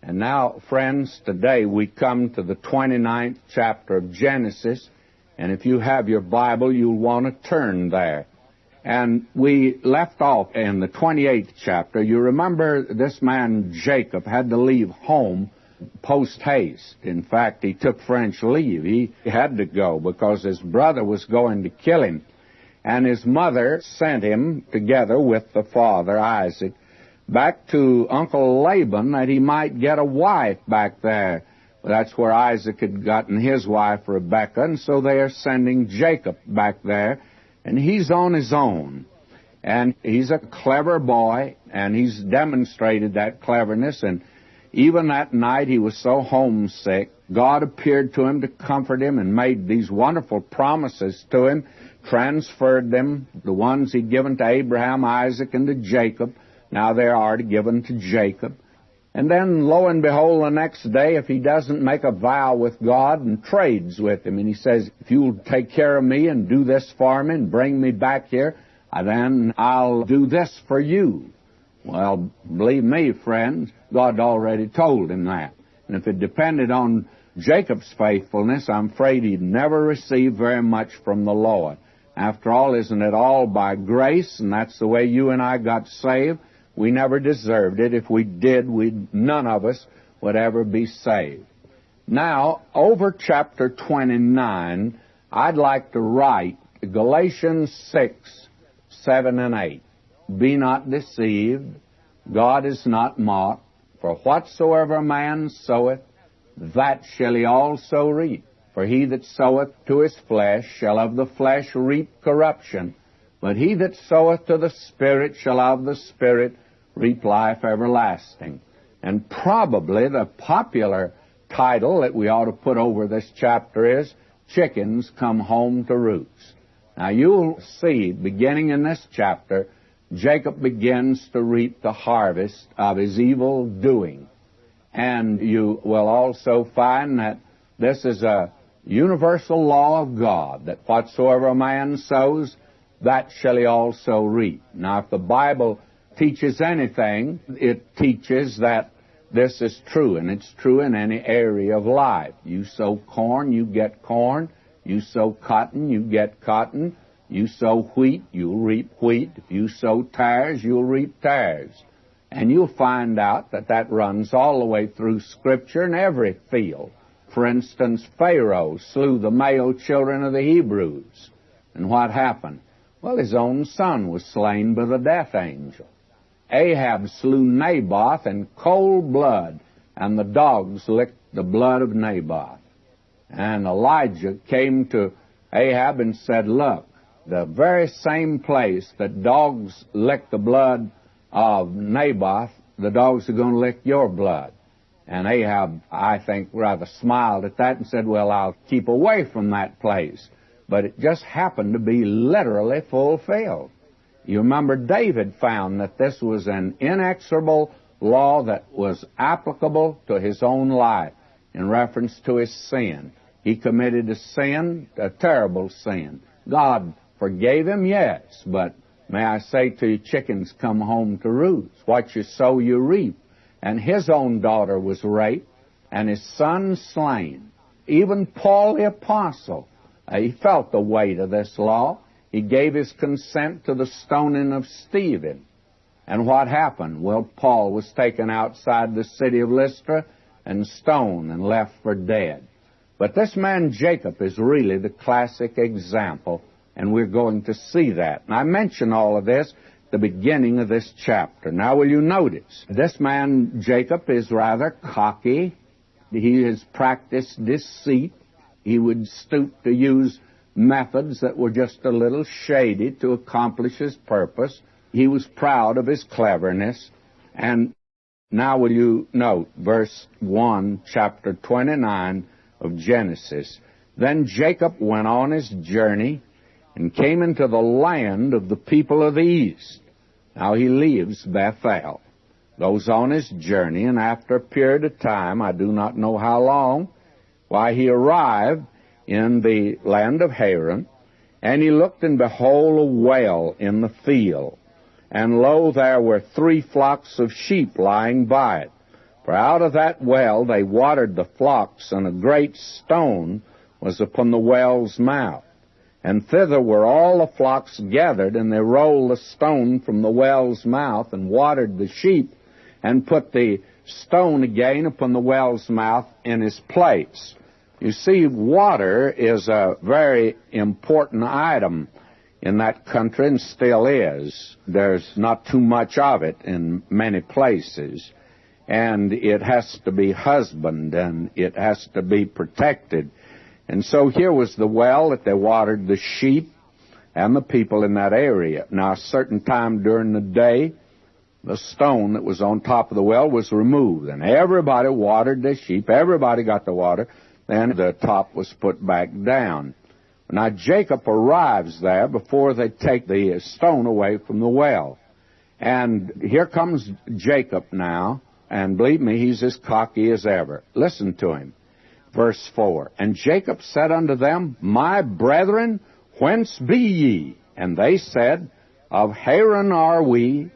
And now, friends, today we come to the 29th chapter of Genesis, and if you have your Bible, you'll want to turn there. And we left off in the 28th chapter. You remember this man Jacob had to leave home post-haste. In fact, he took French leave. He had to go because his brother was going to kill him. And his mother sent him, together with the father, Isaac, back to Uncle Laban that he might get a wife back there. That's where Isaac had gotten his wife, Rebekah, and so they are sending Jacob back there, and he's on his own. And he's a clever boy, and he's demonstrated that cleverness, and even that night he was so homesick, God appeared to him to comfort him and made these wonderful promises to him, transferred them, the ones he'd given to Abraham, Isaac, and to Jacob. Now they are given to Jacob. And then, lo and behold, the next day, if he doesn't make a vow with God and trades with him, and he says, if you'll take care of me and do this for me and bring me back here, then I'll do this for you. Well, believe me, friends, God already told him that. And if it depended on Jacob's faithfulness, I'm afraid he'd never receive very much from the Lord. After all, isn't it all by grace? And that's the way you and I got saved. We never deserved it. If we did, none of us would ever be saved. Now, over chapter 29, I'd like to write Galatians 6, 7, and 8. Be not deceived. God is not mocked. For whatsoever a man soweth, that shall he also reap. For he that soweth to his flesh shall of the flesh reap corruption. But he that soweth to the Spirit shall of the Spirit reap life everlasting. And probably the popular title that we ought to put over this chapter is, Chickens Come Home to Roost. Now you'll see, beginning in this chapter, Jacob begins to reap the harvest of his evil doing. And you will also find that this is a universal law of God, that whatsoever a man sows, that shall he also reap. Now, if the Bible teaches anything, it teaches that this is true, and it's true in any area of life. You sow corn, you get corn. You sow cotton, you get cotton. You sow wheat, you'll reap wheat. If you sow tares, you'll reap tares. And you'll find out that that runs all the way through Scripture in every field. For instance, Pharaoh slew the male children of the Hebrews. And what happened? Well, his own son was slain by the death angel. Ahab slew Naboth in cold blood, and the dogs licked the blood of Naboth. And Elijah came to Ahab and said, look, the very same place that dogs lick the blood of Naboth, the dogs are going to lick your blood. And Ahab, I think, rather smiled at that and said, well, I'll keep away from that place. But it just happened to be literally fulfilled. You remember David found that this was an inexorable law that was applicable to his own life in reference to his sin. He committed a sin, a terrible sin. God forgave him, yes, but may I say to you, chickens come home to roost. What you sow, you reap. And his own daughter was raped, and his son slain. Even Paul the Apostle, he felt the weight of this law. He gave his consent to the stoning of Stephen. And what happened? Well, Paul was taken outside the city of Lystra and stoned and left for dead. But this man Jacob is really the classic example, and we're going to see that. And I mention all of this at the beginning of this chapter. Now, will you notice, this man Jacob is rather cocky. He has practiced deceit. He would stoop to use methods that were just a little shady to accomplish his purpose. He was proud of his cleverness. And now will you note verse 1, chapter 29 of Genesis. Then Jacob went on his journey and came into the land of the people of the east. Now he leaves Bethel, goes on his journey, and after a period of time, I do not know how long, why he arrived in the land of Haran, and he looked, and behold, a well in the field. And lo, there were 3 flocks of sheep lying by it. For out of that well they watered the flocks, and a great stone was upon the well's mouth. And thither were all the flocks gathered, and they rolled the stone from the well's mouth, and watered the sheep, and put the stone again upon the well's mouth in his place. You see, water is a very important item in that country, and still is. There's not too much of it in many places, and it has to be husbanded, and it has to be protected. And so here was the well that they watered the sheep and the people in that area. Now, a certain time during the day, the stone that was on top of the well was removed, and everybody watered the sheep. Everybody got the water. Then the top was put back down. Now, Jacob arrives there before they take the stone away from the well. And here comes Jacob now, and believe me, he's as cocky as ever. Listen to him. Verse 4, And Jacob said unto them, My brethren, whence be ye? And they said, Of Haran are we.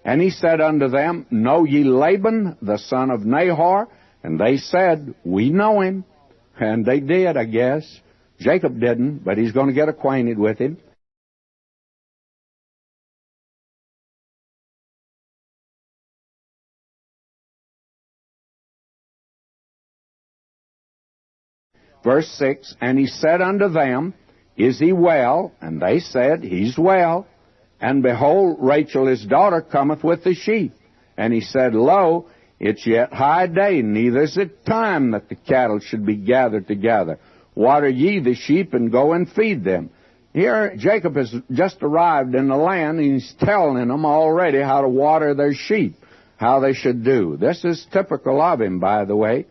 And he said unto them, Know ye Laban, the son of Nahor? And they said, We know him. And they did, I guess. Jacob didn't, but he's going to get acquainted with him. Verse 6, And he said unto them, Is he well? And they said, He's well. And behold, Rachel his daughter cometh with the sheep. And he said, Lo, it's yet high day, neither is it time that the cattle should be gathered together. Water ye the sheep, and go and feed them. Here, Jacob has just arrived in the land, and he's telling them already how to water their sheep, how they should do. This is typical of him, by the way.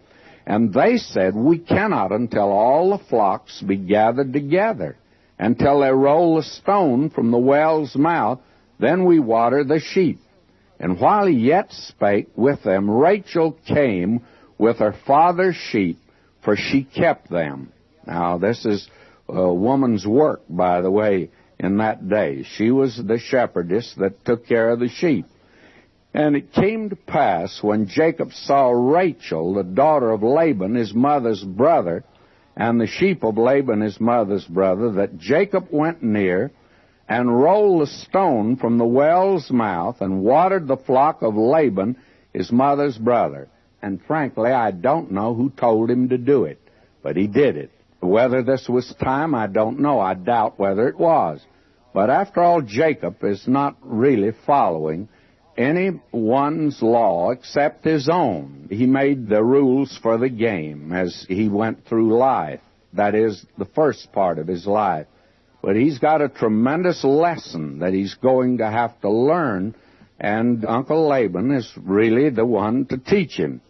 And they said, We cannot until all the flocks be gathered together, until they roll the stone from the well's mouth, then we water the sheep. And while he yet spake with them, Rachel came with her father's sheep, for she kept them. Now, this is a woman's work, by the way, in that day. She was the shepherdess that took care of the sheep. And it came to pass, when Jacob saw Rachel, the daughter of Laban, his mother's brother, and the sheep of Laban, his mother's brother, that Jacob went near and rolled the stone from the well's mouth and watered the flock of Laban, his mother's brother. And frankly, I don't know who told him to do it, but he did it. Whether this was time, I don't know. I doubt whether it was. But after all, Jacob is not really following anyone's law except his own. He made the rules for the game as he went through life. That is the first part of his life. But he's got a tremendous lesson that he's going to have to learn, and Uncle Laban is really the one to teach him.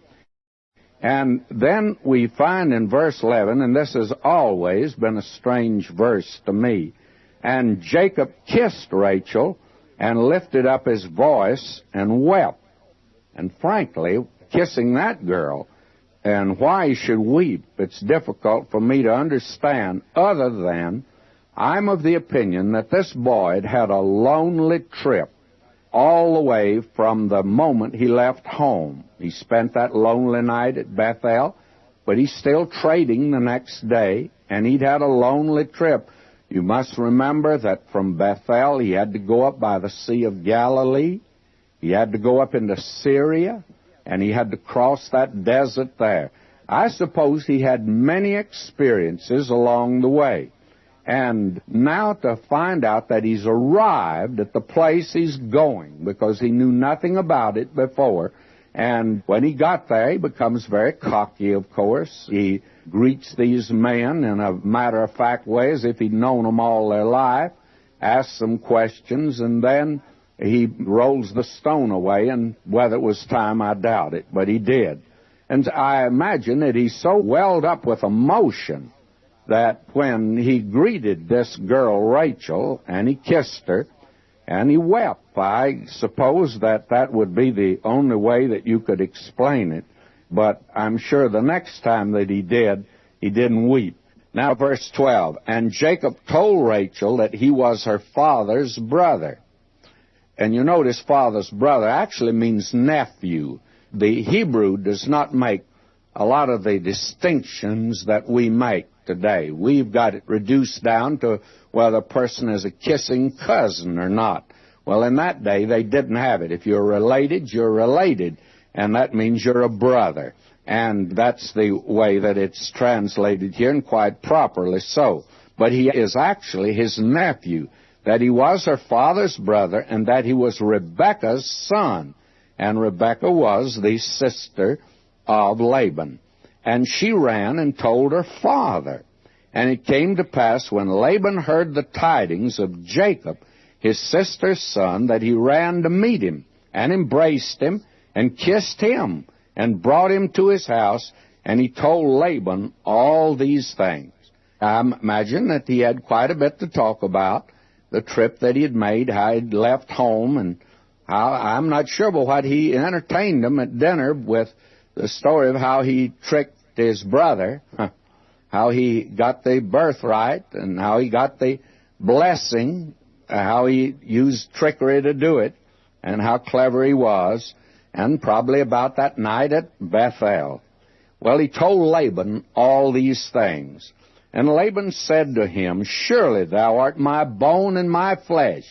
And then we find in verse 11, and this has always been a strange verse to me, And Jacob kissed Rachel, and lifted up his voice and wept. And frankly, kissing that girl, and why he should weep, it's difficult for me to understand, other than I'm of the opinion that this boy had a lonely trip all the way from the moment he left home. He spent that lonely night at Bethel, but he's still trading the next day, and he'd had a lonely trip. You must remember that from Bethel, he had to go up by the Sea of Galilee. He had to go up into Syria, and he had to cross that desert there. I suppose he had many experiences along the way. And now to find out that he's arrived at the place he's going, because he knew nothing about it before. And when he got there, he becomes very cocky, of course. He greets these men in a matter-of-fact way as if he'd known them all their life, asks them questions, and then he rolls the stone away, and whether it was time, I doubt it, but he did. And I imagine that he's so welled up with emotion that when he greeted this girl, Rachel, and he kissed her, and he wept. I suppose that that would be the only way that you could explain it. But I'm sure the next time that he did, he didn't weep. Now, verse 12, And Jacob told Rachel that he was her father's brother. And you notice father's brother actually means nephew, the Hebrew does not make a lot of the distinctions that we make today. We've got it reduced down to whether a person is a kissing cousin or not. Well, in that day, they didn't have it. If you're related, you're related, and that means you're a brother. And that's the way that it's translated here, and quite properly so. But he is actually his nephew, that he was her father's brother, and that he was Rebekah's son. And Rebekah was the sister of Laban. And she ran and told her father. And it came to pass, when Laban heard the tidings of Jacob, his sister's son, that he ran to meet him, and embraced him, and kissed him, and brought him to his house, and he told Laban all these things. I imagine that he had quite a bit to talk about, the trip that he had made, how he'd left home, and how, I'm not sure, but what he entertained them at dinner with the story of how he tricked his brother, how he got the birthright, and how he got the blessing, how he used trickery to do it, and how clever he was, and probably about that night at Bethel. Well, he told Laban all these things. And Laban said to him, "Surely thou art my bone and my flesh."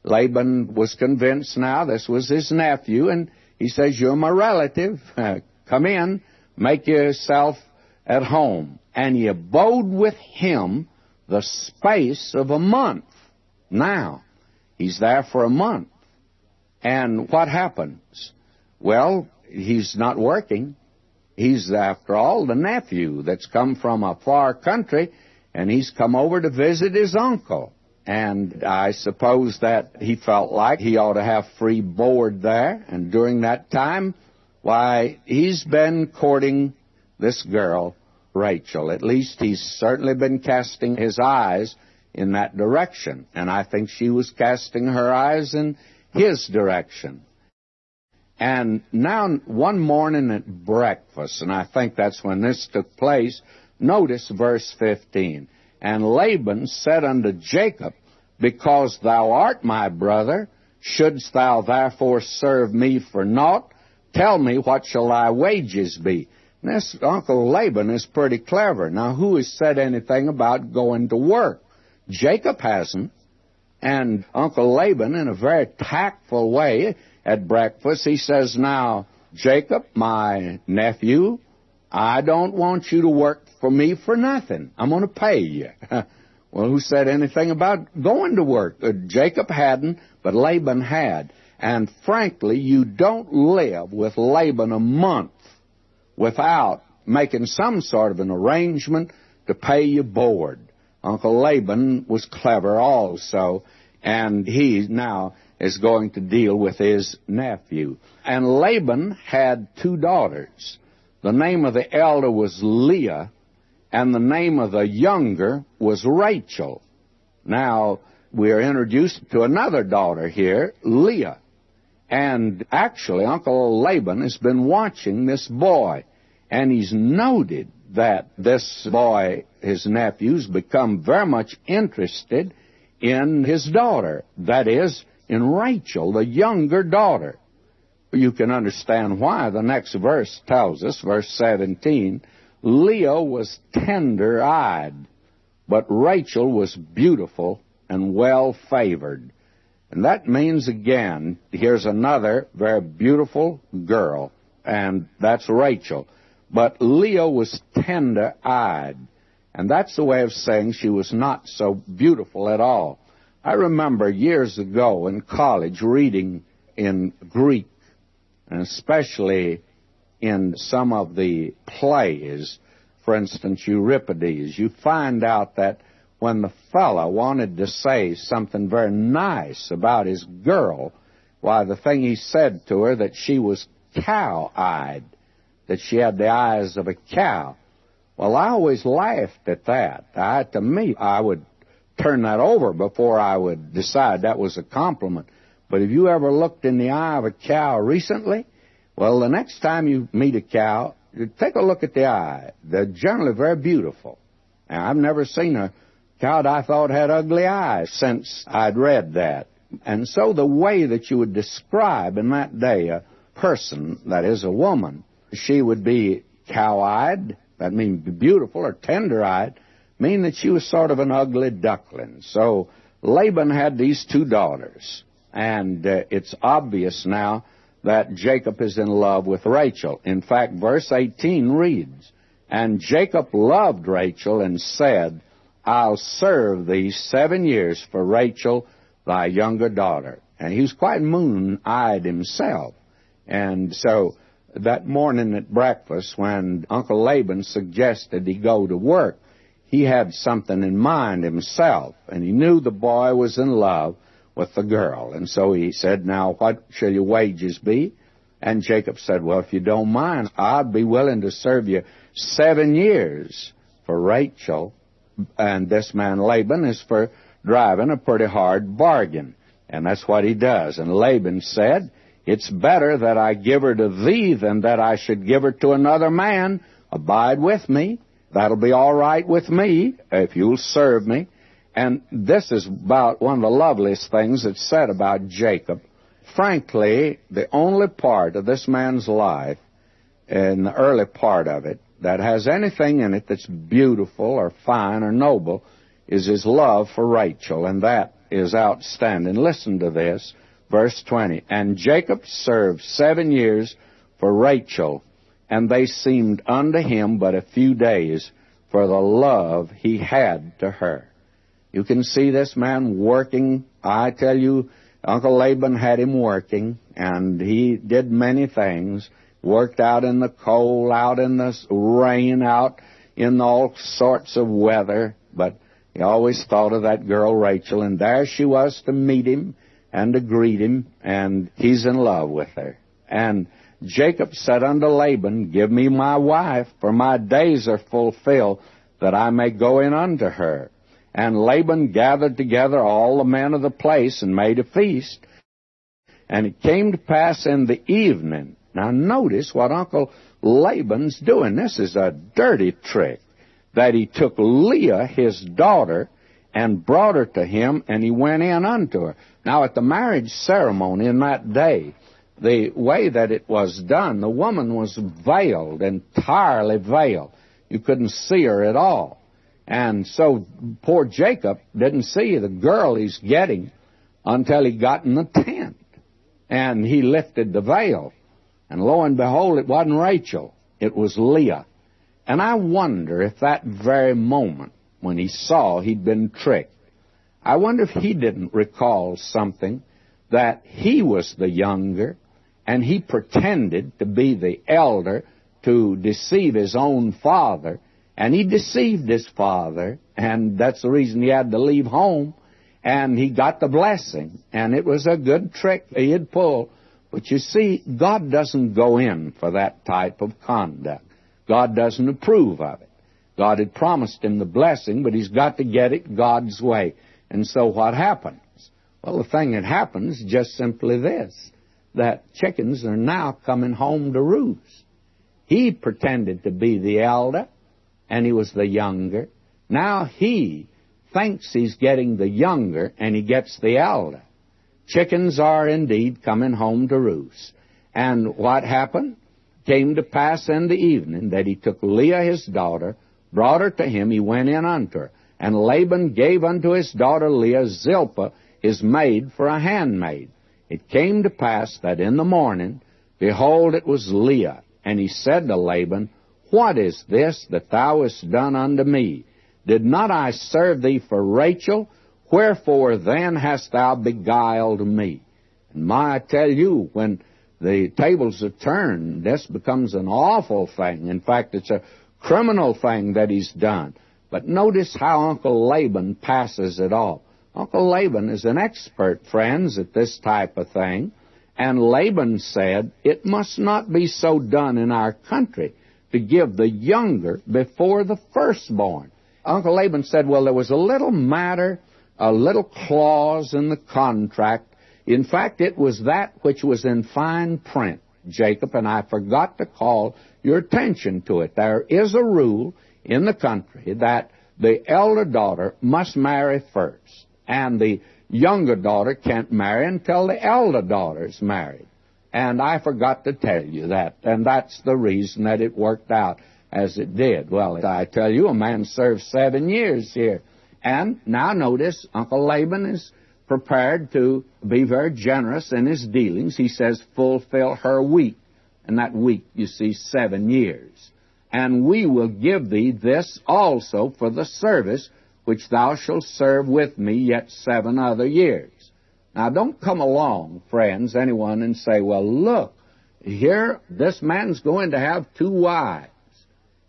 Laban was convinced now this was his nephew, and he says, "You're my relative. Come in, make yourself at home." And he abode with him the space of a month. Now, he's there for a month. And what happens? Well, he's not working. He's, after all, the nephew that's come from a far country, and he's come over to visit his uncle. And I suppose that he felt like he ought to have free board there. And during that time, why, he's been courting this girl, Rachel. At least he's certainly been casting his eyes in that direction. And I think she was casting her eyes in his direction. And now, one morning at breakfast, and I think that's when this took place, notice verse 15. And Laban said unto Jacob, "Because thou art my brother, shouldst thou therefore serve me for naught? Tell me, what shall thy wages be?" And this Uncle Laban is pretty clever. Now, who has said anything about going to work? Jacob hasn't. And Uncle Laban, in a very tactful way, at breakfast, he says, "Now, Jacob, my nephew, I don't want you to work for me for nothing. I'm going to pay you." Well, who said anything about going to work? Jacob hadn't, but Laban had. And frankly, you don't live with Laban a month without making some sort of an arrangement to pay you board. Uncle Laban was clever also, and he now is going to deal with his nephew. And Laban had 2 daughters. The name of the elder was Leah, and the name of the younger was Rachel. Now, we are introduced to another daughter here, Leah. And actually, Uncle Laban has been watching this boy, and he's noted that this boy, his nephew's, become very much interested in his daughter. That is, in Rachel, the younger daughter. You can understand why. The next verse tells us, verse 17, Leah was tender-eyed, but Rachel was beautiful and well-favored. And that means, again, here's another very beautiful girl, and that's Rachel. But Leah was tender-eyed, and that's the way of saying she was not so beautiful at all. I remember years ago in college reading in Greek, and especially in some of the plays, for instance, Euripides, you find out that when the fellow wanted to say something very nice about his girl, why, the thing he said to her, that she was cow-eyed, that she had the eyes of a cow. Well, I always laughed at that. To me, I would turn that over before I would decide that was a compliment. But have you ever looked in the eye of a cow recently? Well, the next time you meet a cow, you take a look at the eye. They're generally very beautiful. Now, I've never seen a cow that I thought had ugly eyes since I'd read that. And so the way that you would describe in that day a person, that is a woman. She would be cow-eyed, that means beautiful, or tender-eyed, meaning that she was sort of an ugly duckling. So Laban had these two daughters, and it's obvious now that Jacob is in love with Rachel. In fact, verse 18 reads, "And Jacob loved Rachel and said, I'll serve thee 7 years for Rachel, thy younger daughter." And he was quite moon-eyed himself. And so that morning at breakfast, when Uncle Laban suggested he go to work, he had something in mind himself, and he knew the boy was in love with the girl. And so he said, "Now, what shall your wages be?" And Jacob said, "Well, if you don't mind, I'd be willing to serve you 7 years for Rachel." And this man Laban is for driving a pretty hard bargain. And that's what he does. And Laban said, "It's better that I give her to thee than that I should give her to another man. Abide with me. That'll be all right with me if you'll serve me." And this is about one of the loveliest things that's said about Jacob. Frankly, the only part of this man's life, in the early part of it, that has anything in it that's beautiful or fine or noble is his love for Rachel, and that is outstanding. Listen to this, verse 20. "And Jacob served 7 years for Rachel, and they seemed unto him but a few days for the love he had to her." You can see this man working. I tell you, Uncle Laban had him working, and he did many things. Worked out in the cold, out in the rain, out in all sorts of weather. But he always thought of that girl Rachel, and there she was to meet him and to greet him, and he's in love with her. And Jacob said unto Laban, "Give me my wife, for my days are fulfilled, that I may go in unto her." And Laban gathered together all the men of the place and made a feast. And it came to pass in the evening. Now notice what Uncle Laban's doing. This is a dirty trick. That he took Leah, his daughter, and brought her to him, and he went in unto her. Now at the marriage ceremony in that day, the way that it was done, the woman was veiled, entirely veiled. You couldn't see her at all. And so poor Jacob didn't see the girl he's getting until he got in the tent. And he lifted the veil. And lo and behold, it wasn't Rachel. It was Leah. And I wonder if that very moment when he saw he'd been tricked, I wonder if he didn't recall something, that he was the younger, and he pretended to be the elder to deceive his own father, and he deceived his father, and that's the reason he had to leave home, and he got the blessing, and it was a good trick he had pulled. But you see, God doesn't go in for that type of conduct. God doesn't approve of it. God had promised him the blessing, but he's got to get it God's way. And so what happens? Well, the thing that happens is just simply this, that chickens are now coming home to roost. He pretended to be the elder, and he was the younger. Now he thinks he's getting the younger, and he gets the elder. Chickens are indeed coming home to roost. And what happened? Came to pass in the evening that he took Leah his daughter, brought her to him, he went in unto her. And Laban gave unto his daughter Leah Zilpah his maid for a handmaid. It came to pass that in the morning, behold, it was Leah. And he said to Laban, What is this that thou hast done unto me? Did not I serve thee for Rachel? Wherefore then hast thou beguiled me? And I tell you, when the tables are turned, this becomes an awful thing. In fact, it's a criminal thing that he's done. But notice how Uncle Laban passes it off. Uncle Laban is an expert, friends, at this type of thing. And Laban said, it must not be so done in our country to give the younger before the firstborn. Uncle Laban said, well, there was a little matter, a little clause in the contract. In fact, it was that which was in fine print, Jacob, and I forgot to call your attention to it. There is a rule in the country that the elder daughter must marry first, and the younger daughter can't marry until the elder daughter is married. And I forgot to tell you that, and that's the reason that it worked out as it did. Well, I tell you, a man served 7 years here. And now notice, Uncle Laban is prepared to be very generous in his dealings. He says, fulfill her week. And that week, you see, 7 years. And we will give thee this also for the service which thou shalt serve with me yet 7 other years. Now, don't come along, friends, anyone, and say, well, look, here, this man's going to have 2 wives,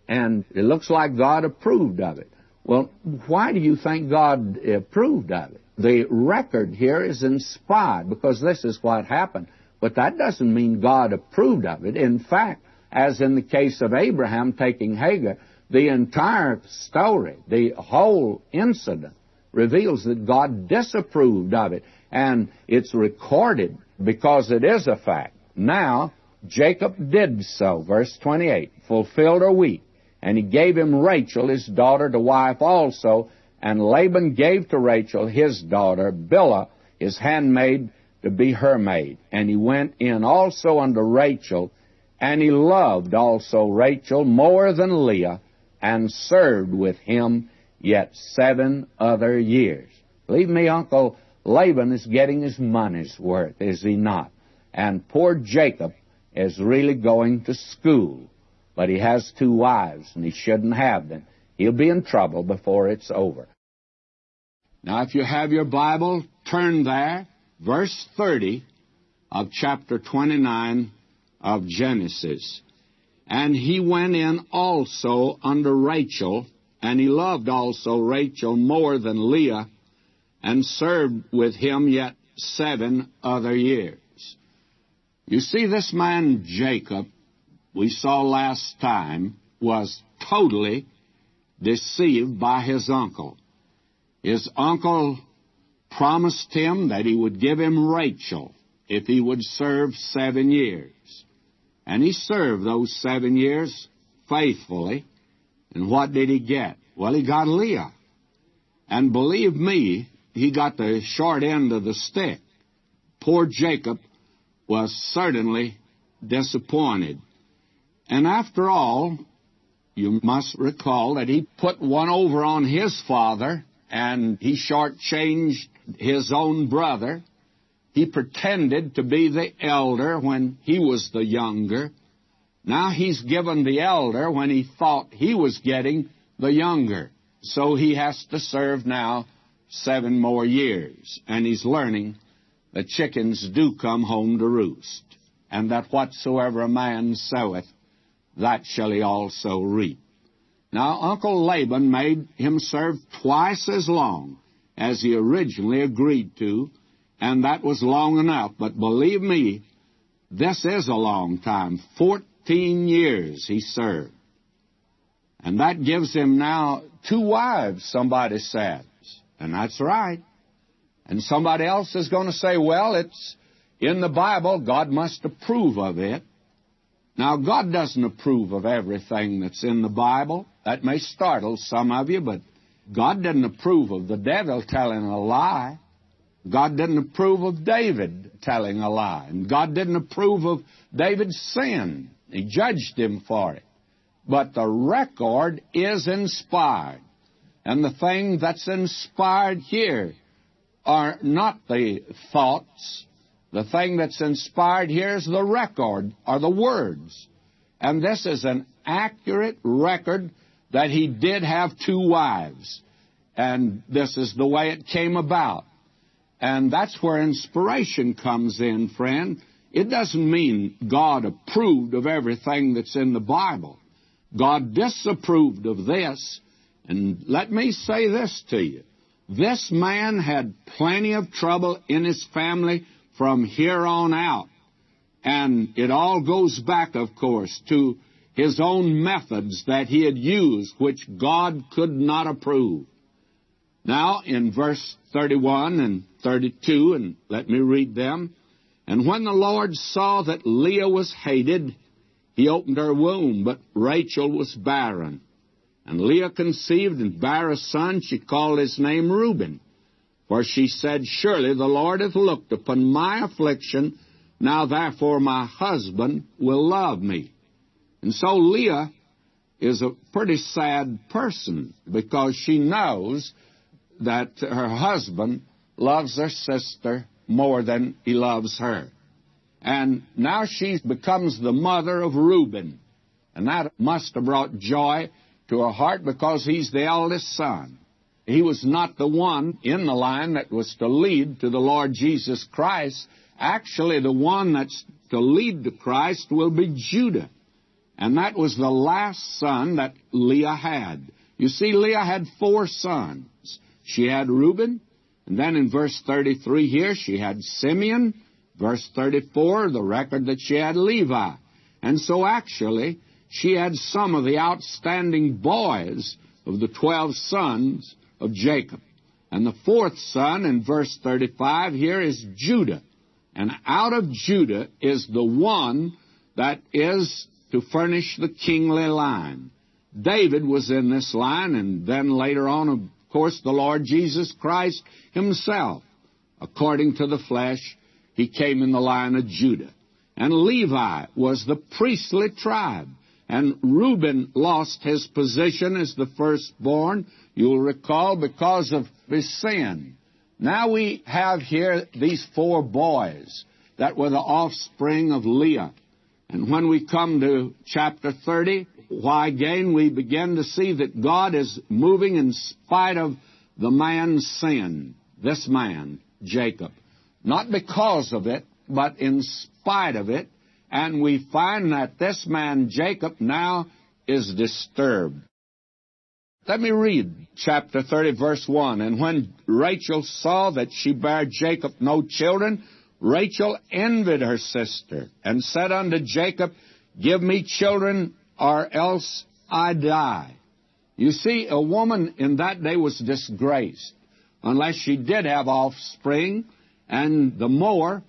and it looks like God approved of it. Well, why do you think God approved of it? The record here is inspired, because this is what happened. But that doesn't mean God approved of it. In fact, as in the case of Abraham taking Hagar, the entire story, the whole incident, reveals that God disapproved of it. And it's recorded because it is a fact. Now, Jacob did so, verse 28, fulfilled her week, and he gave him Rachel, his daughter, to wife also, and Laban gave to Rachel his daughter, Bilhah, his handmaid, to be her maid. And he went in also unto Rachel, and he loved also Rachel more than Leah, and served with him yet 7 other years. Believe me, Uncle Laban is getting his money's worth, is he not? And poor Jacob is really going to school, but he has 2 wives, and he shouldn't have them. He'll be in trouble before it's over. Now, if you have your Bible, turn there, verse 30 of chapter 29 of Genesis. And he went in also unto Rachel, and he loved also Rachel more than Leah, and served with him yet 7 other years. You see, this man Jacob, we saw last time, was totally deceived by his uncle. His uncle promised him that he would give him Rachel if he would serve 7 years. And he served those 7 years faithfully. And what did he get? Well, he got Leah. And believe me, he got the short end of the stick. Poor Jacob was certainly disappointed. And after all, you must recall that he put one over on his father, and he shortchanged his own brother. He pretended to be the elder when he was the younger. Now he's given the elder when he thought he was getting the younger. So he has to serve now 7 more years. And he's learning that chickens do come home to roost, and that whatsoever a man soweth, that shall he also reap. Now, Uncle Laban made him serve twice as long as he originally agreed to, and that was long enough. But believe me, this is a long time. 14 years he served. And that gives him now 2 wives, somebody says. And that's right. And somebody else is going to say, well, it's in the Bible. God must approve of it. Now, God doesn't approve of everything that's in the Bible. That may startle some of you, but God didn't approve of the devil telling a lie. God didn't approve of David telling a lie. And God didn't approve of David's sin. He judged him for it. But the record is inspired. And the thing that's inspired here are not the thoughts. The thing that's inspired here is the record, or the words. And this is an accurate record that he did have 2 wives. And this is the way it came about. And that's where inspiration comes in, friend. It doesn't mean God approved of everything that's in the Bible. God disapproved of this. And let me say this to you. This man had plenty of trouble in his family from here on out. And it all goes back, of course, to his own methods that he had used, which God could not approve. Now, in verse 31 and 32, and let me read them. And when the Lord saw that Leah was hated, he opened her womb, but Rachel was barren. And Leah conceived and bare a son. She called his name Reuben. For she said, surely the Lord hath looked upon my affliction. Now therefore my husband will love me. And so Leah is a pretty sad person because she knows that her husband loves her sister more than he loves her. And now she becomes the mother of Reuben. And that must have brought joy to her heart because he's the eldest son. He was not the one in the line that was to lead to the Lord Jesus Christ. Actually, the one that's to lead to Christ will be Judah. And that was the last son that Leah had. You see, Leah had 4 sons. She had Reuben, and then in verse 33 here, she had Simeon. Verse 34, the record that she had Levi. And so actually, she had some of the outstanding boys of the 12 sons of Jacob. And the 4th son in verse 35 here is Judah. And out of Judah is the one that is to furnish the kingly line. David was in this line, and then later on, of course, the Lord Jesus Christ himself. According to the flesh, he came in the line of Judah. And Levi was the priestly tribe. And Reuben lost his position as the firstborn, you'll recall, because of his sin. Now we have here these 4 boys that were the offspring of Leah. And when we come to chapter 30, why again we begin to see that God is moving in spite of the man's sin, this man, Jacob. Not because of it, but in spite of it. And we find that this man, Jacob, now is disturbed. Let me read chapter 30, verse 1. And when Rachel saw that she bare Jacob no children, Rachel envied her sister, and said unto Jacob, Give me children, or else I die. You see, a woman in that day was disgraced, unless she did have offspring, and the more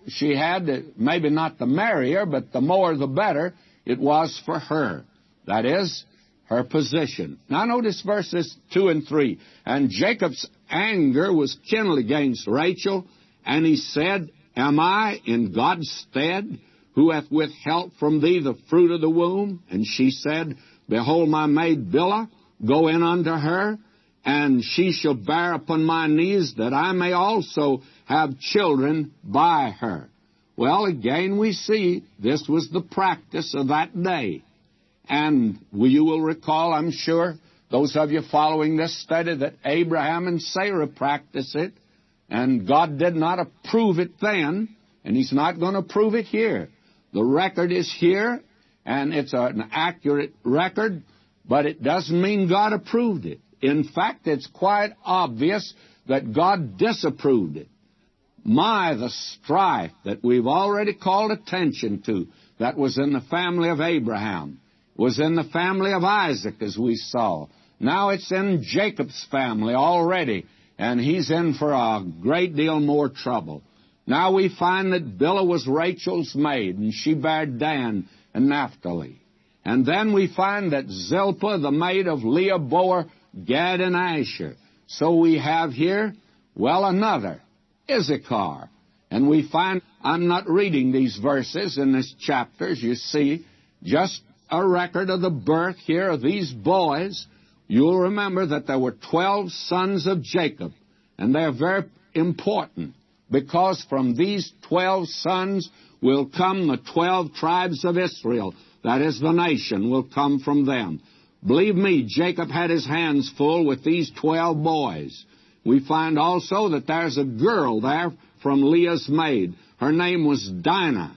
she had, maybe not the merrier, but the more the better it was for her. That is, her position. Now notice verses 2 and 3. And Jacob's anger was kindled against Rachel, and he said, Am I in God's stead, who hath withheld from thee the fruit of the womb? And she said, Behold my maid Bilhah, go in unto her, and she shall bear upon my knees, that I may also have children by her. Well, again we see this was the practice of that day. And you will recall, I'm sure, those of you following this study, that Abraham and Sarah practiced it, and God did not approve it then, and He's not going to approve it here. The record is here, and it's an accurate record, but it doesn't mean God approved it. In fact, it's quite obvious that God disapproved it. The strife that we've already called attention to, that was in the family of Abraham, was in the family of Isaac, as we saw. Now it's in Jacob's family already, and he's in for a great deal more trouble. Now we find that Bilhah was Rachel's maid, and she bare Dan and Naphtali. And then we find that Zilpah, the maid of Leah, bore Gad and Asher. So we have here, another, Issachar. And we find, I'm not reading these verses in this chapter, as you see, just a record of the birth here of these boys. You'll remember that there were 12 sons of Jacob, and they're very important, because from these 12 sons will come the 12 tribes of Israel. That is, the nation will come from them. Believe me, Jacob had his hands full with these 12 boys. We find also that there's a girl there from Leah's maid. Her name was Dinah.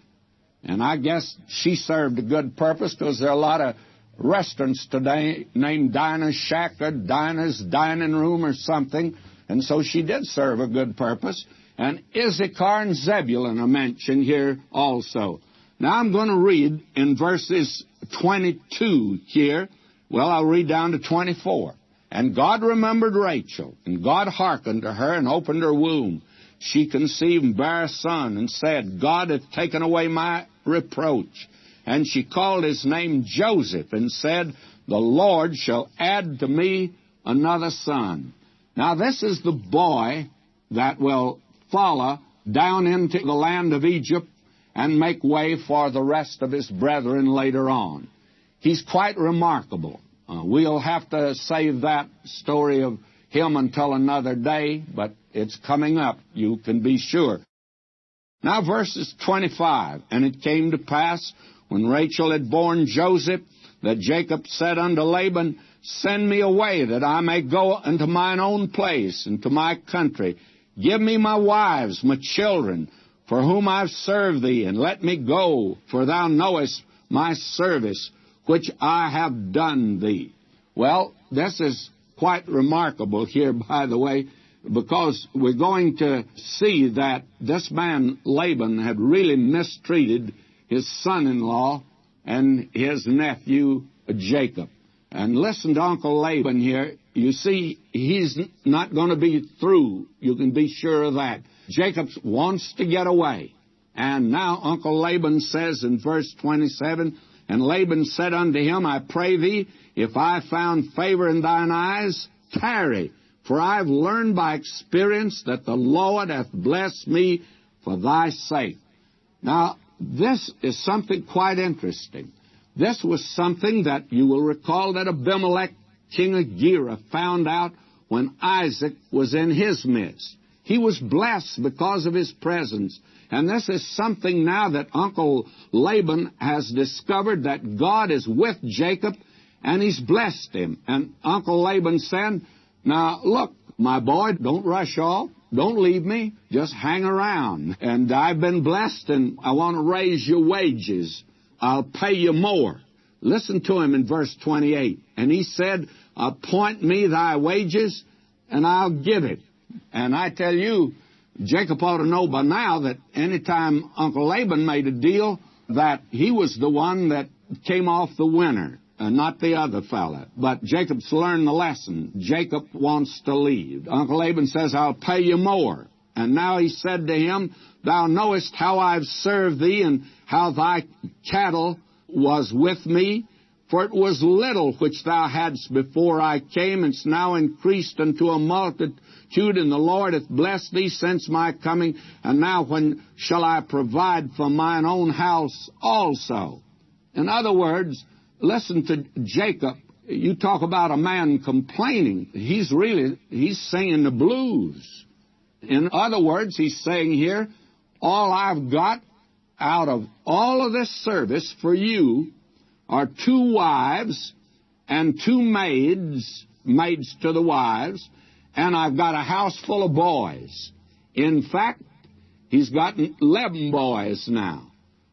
And I guess she served a good purpose, because there are a lot of restaurants today named Dinah's Shack or Dinah's Dining Room or something. And so she did serve a good purpose. And Issachar and Zebulun are mentioned here also. Now I'm going to read in verses 22 here. I'll read down to 24. And God remembered Rachel, and God hearkened to her and opened her womb. She conceived and bare a son, and said, God hath taken away my reproach. And she called his name Joseph, and said, The Lord shall add to me another son. Now this is the boy that will follow down into the land of Egypt and make way for the rest of his brethren later on. He's quite remarkable. We'll have to save that story of him until another day, but it's coming up, you can be sure. Now verses 25, and it came to pass, when Rachel had borne Joseph, that Jacob said unto Laban, Send me away, that I may go unto mine own place, and to my country. Give me my wives, my children, for whom I've served thee, and let me go, for thou knowest my service, which I have done thee. Well, this is quite remarkable here, by the way, because we're going to see that this man Laban had really mistreated his son-in-law and his nephew Jacob. And listen to Uncle Laban here. You see, he's not going to be through. You can be sure of that. Jacob wants to get away. And now Uncle Laban says in verse 27, And Laban said unto him, I pray thee, if I found favor in thine eyes, tarry. For I have learned by experience that the Lord hath blessed me for thy sake. Now, this is something quite interesting. This was something that you will recall that Abimelech, king of Gerar, found out when Isaac was in his midst. He was blessed because of his presence. And this is something now that Uncle Laban has discovered, that God is with Jacob and he's blessed him. And Uncle Laban said, Now, look, my boy, don't rush off. Don't leave me. Just hang around. And I've been blessed, and I want to raise your wages. I'll pay you more. Listen to him in verse 28. And he said, Appoint me thy wages, and I'll give it. And I tell you, Jacob ought to know by now that any time Uncle Laban made a deal, that he was the one that came off the winner. Not the other fella. But Jacob's learned the lesson. Jacob wants to leave. Uncle Laban says, I'll pay you more. And now he said to him, Thou knowest how I've served thee, and how thy cattle was with me. For it was little which thou hadst before I came, and it's now increased unto a multitude, and the Lord hath blessed thee since my coming. And now when shall I provide for mine own house also? In other words, listen to Jacob. You talk about a man complaining. He's singing the blues. In other words, he's saying here, all I've got out of all of this service for you are 2 wives and 2 maids to the wives, and I've got a house full of boys. In fact, he's got 11 boys now.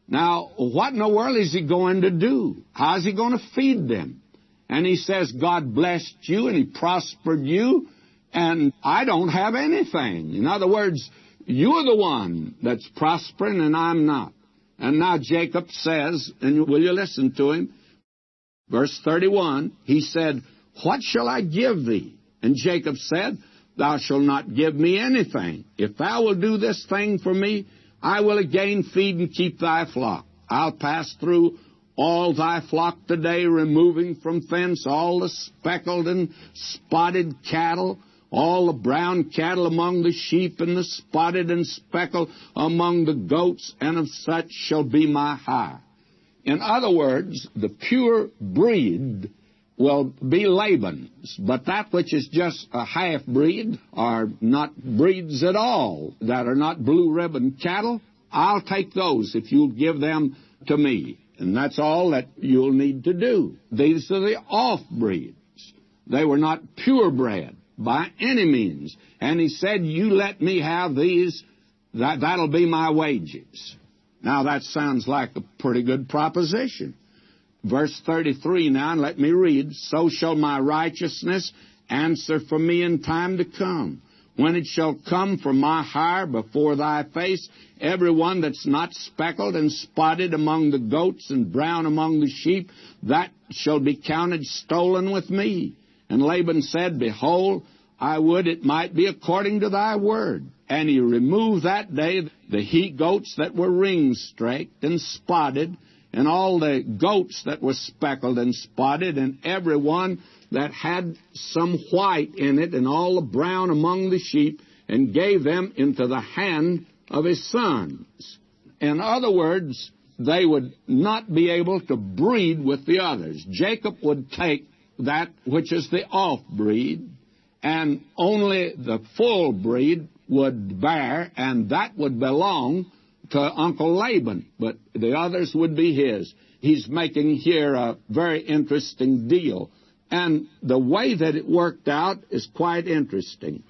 Now, what in the world is he going to do? How's he going to feed them? And he says, God blessed you and he prospered you, and I don't have anything. In other words, you're the one that's prospering and I'm not. And now Jacob says, and will you listen to him? Verse 31, he said, What shall I give thee? And Jacob said, Thou shalt not give me anything. If thou wilt do this thing for me, I will again feed and keep thy flock. I'll pass through all thy flock today, removing from thence all the speckled and spotted cattle, all the brown cattle among the sheep, and the spotted and speckled among the goats, and of such shall be my hire. In other words, the pure breed will be Laban's, but that which is just a half-breed, or not breeds at all, that are not blue-ribbon cattle, I'll take those if you'll give them to me. And that's all that you'll need to do. These are the off-breeds. They were not purebred by any means. And he said, you let me have these, that'll be my wages. Now that sounds like a pretty good proposition. Verse 33 now, and let me read. So shall my righteousness answer for me in time to come, when it shall come for my hire before thy face, every one that's not speckled and spotted among the goats and brown among the sheep, that shall be counted stolen with me. And Laban said, Behold, I would it might be according to thy word. And he removed that day the he-goats that were ring-straked and spotted, and all the goats that were speckled and spotted, and every one that had some white in it, and all the brown among the sheep, and gave them into the hand of his sons. In other words, they would not be able to breed with the others. Jacob would take that which is the off-breed, and only the full breed would bear, and that would belong to Uncle Laban, but the others would be his. He's making here a very interesting deal, and the way that it worked out is quite interesting.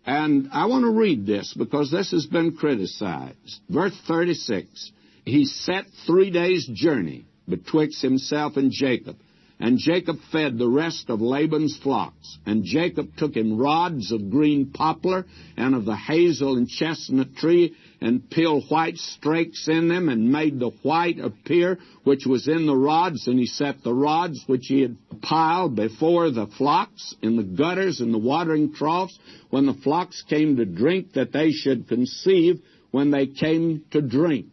And I want to read this because this has been criticized. Verse 36, he set 3 days' journey betwixt himself and Jacob. And Jacob fed the rest of Laban's flocks. And Jacob took him rods of green poplar and of the hazel and chestnut tree, and peeled white strakes in them, and made the white appear which was in the rods. And he set the rods which he had piled before the flocks in the gutters and the watering troughs, when the flocks came to drink, that they should conceive when they came to drink.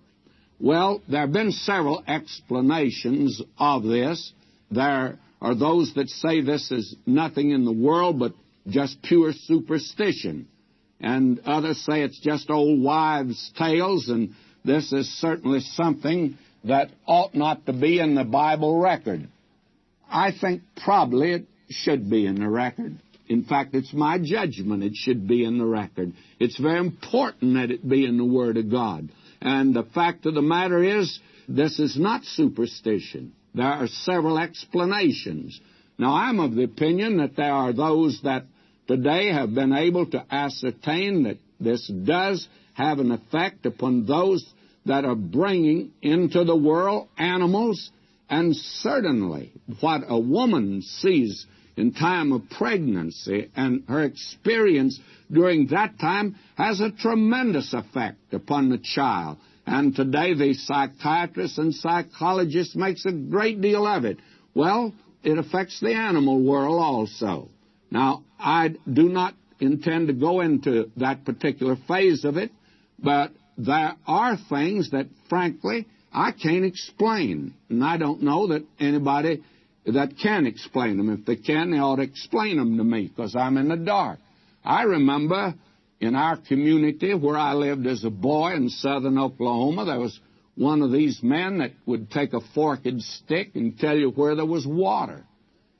Well, there have been several explanations of this. There are those that say this is nothing in the world but just pure superstition. And others say it's just old wives' tales, and this is certainly something that ought not to be in the Bible record. I think probably it should be in the record. In fact, it's my judgment it should be in the record. It's very important that it be in the Word of God. And the fact of the matter is, this is not superstition. There are several explanations. Now, I'm of the opinion that there are those that today have been able to ascertain that this does have an effect upon those that are bringing into the world animals, and certainly what a woman sees in time of pregnancy and her experience during that time has a tremendous effect upon the child. And today the psychiatrists and psychologists makes a great deal of it. Well, it affects the animal world also. Now, I do not intend to go into that particular phase of it, but there are things that, frankly, I can't explain. And I don't know that anybody that can explain them. If they can, they ought to explain them to me, because I'm in the dark. I remember in our community where I lived as a boy in southern Oklahoma, there was one of these men that would take a forked stick and tell you where there was water.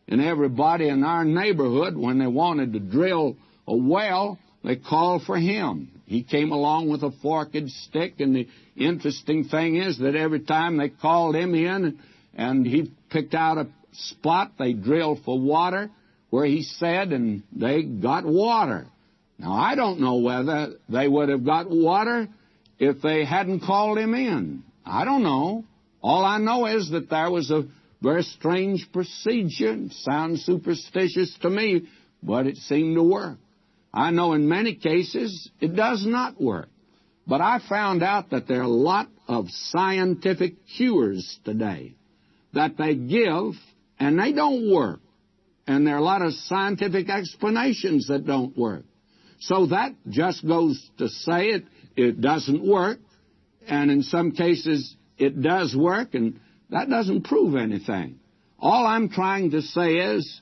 And everybody in our neighborhood, when they wanted to drill a well, they called for him. He came along with a forked stick, and the interesting thing is that every time they called him in and he picked out a spot, they drilled for water where he said, and they got water. Now, I don't know whether they would have got water if they hadn't called him in. I don't know. All I know is that there was a very strange procedure. It sounds superstitious to me, but it seemed to work. I know in many cases it does not work. But I found out that there are a lot of scientific cures today that they give, and they don't work. And there are a lot of scientific explanations that don't work. So that just goes to say it doesn't work, and in some cases it does work, and that doesn't prove anything. All I'm trying to say is,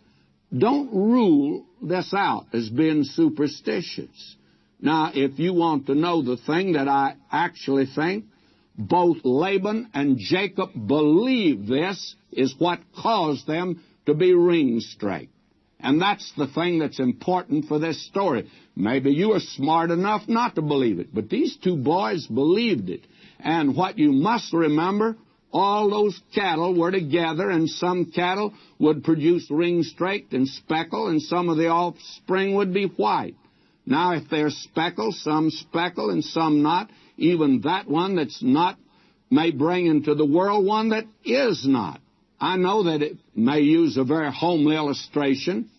don't rule this out as being superstitious. Now, if you want to know the thing that I actually think, both Laban and Jacob believe this is what caused them to be ring-straked. And that's the thing that's important for this story. Maybe you are smart enough not to believe it, but these two boys believed it. And what you must remember, all those cattle were together, and some cattle would produce ring-straked and speckled, and some of the offspring would be white. Now, if they're speckled, some speckled and some not, even that one that's not may bring into the world one that is not. I know that it may use a very homely illustration.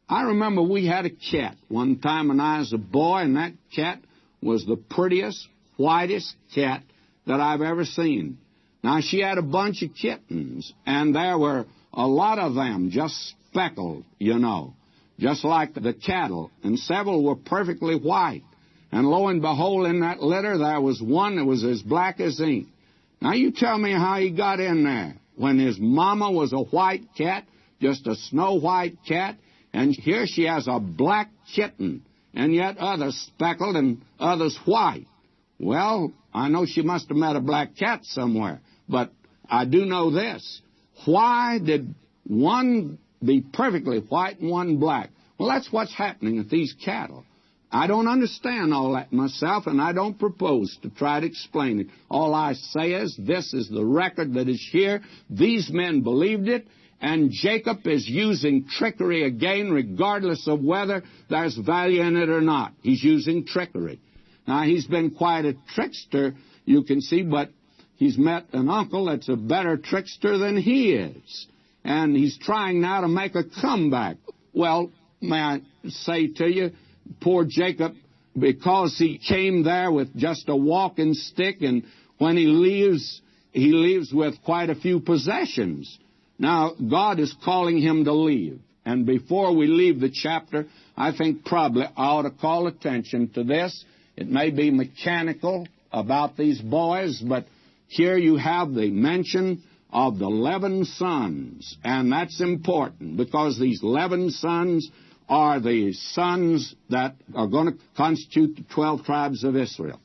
I remember we had a cat one time when I was a boy, and that cat was the prettiest, whitest cat that I've ever seen. Now, she had a bunch of kittens, and there were a lot of them just speckled, you know, just like the cattle, and several were perfectly white. And lo and behold, in that litter, there was one that was as black as ink. Now, you tell me how he got in there when his mama was a white cat, just a snow-white cat, and here she has a black kitten, and yet others speckled and others white. Well, I know she must have met a black cat somewhere, but I do know this. Why did one be perfectly white and one black? Well, that's what's happening with these cattle. I don't understand all that myself, and I don't propose to try to explain it. All I say is, this is the record that is here. These men believed it, and Jacob is using trickery again, regardless of whether there's value in it or not. He's using trickery. Now, he's been quite a trickster, you can see, but he's met an uncle that's a better trickster than he is. And he's trying now to make a comeback. Well, may I say to you, poor Jacob, because he came there with just a walking stick, and when he leaves with quite a few possessions. Now, God is calling him to leave. And before we leave the chapter, I think probably I ought to call attention to this. It may be mechanical about these boys, but here you have the mention of the 11 sons. And that's important, because these 11 sons are the sons that are going to constitute the 12 tribes of Israel.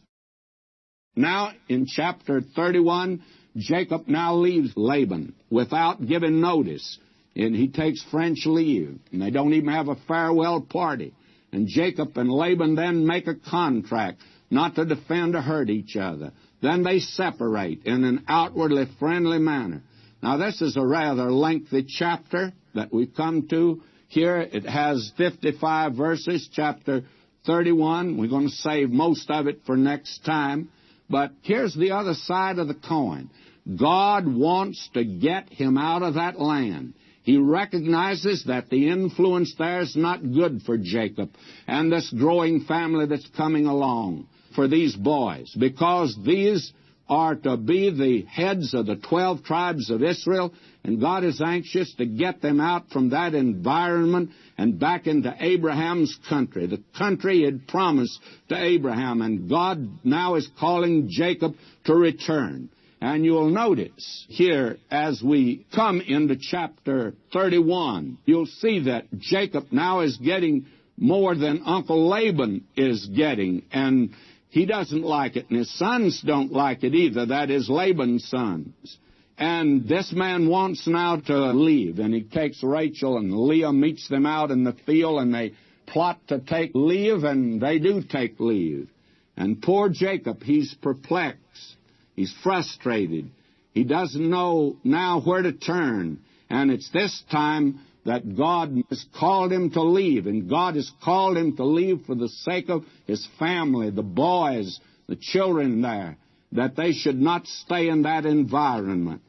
Now, in chapter 31, Jacob now leaves Laban without giving notice, and he takes French leave, and they don't even have a farewell party. And Jacob and Laban then make a contract not to defend or hurt each other. Then they separate in an outwardly friendly manner. Now, this is a rather lengthy chapter that we come to. Here it has 55 verses, chapter 31. We're going to save most of it for next time. But here's the other side of the coin. God wants to get him out of that land. He recognizes that the influence there is not good for Jacob and this growing family that's coming along for these boys, because these are to be the heads of the 12 tribes of Israel, and God is anxious to get them out from that environment and back into Abraham's country, the country he had promised to Abraham. And God now is calling Jacob to return. And you'll notice here, as we come into chapter 31, you'll see that Jacob now is getting more than Uncle Laban is getting, and he doesn't like it, and his sons don't like it either. That is, Laban's sons. And this man wants now to leave, and he takes Rachel, and Leah meets them out in the field, and they plot to take leave, and they do take leave. And poor Jacob, he's perplexed. He's frustrated. He doesn't know now where to turn. And it's this time that God has called him to leave. And God has called him to leave for the sake of his family, the boys, the children there, that they should not stay in that environment.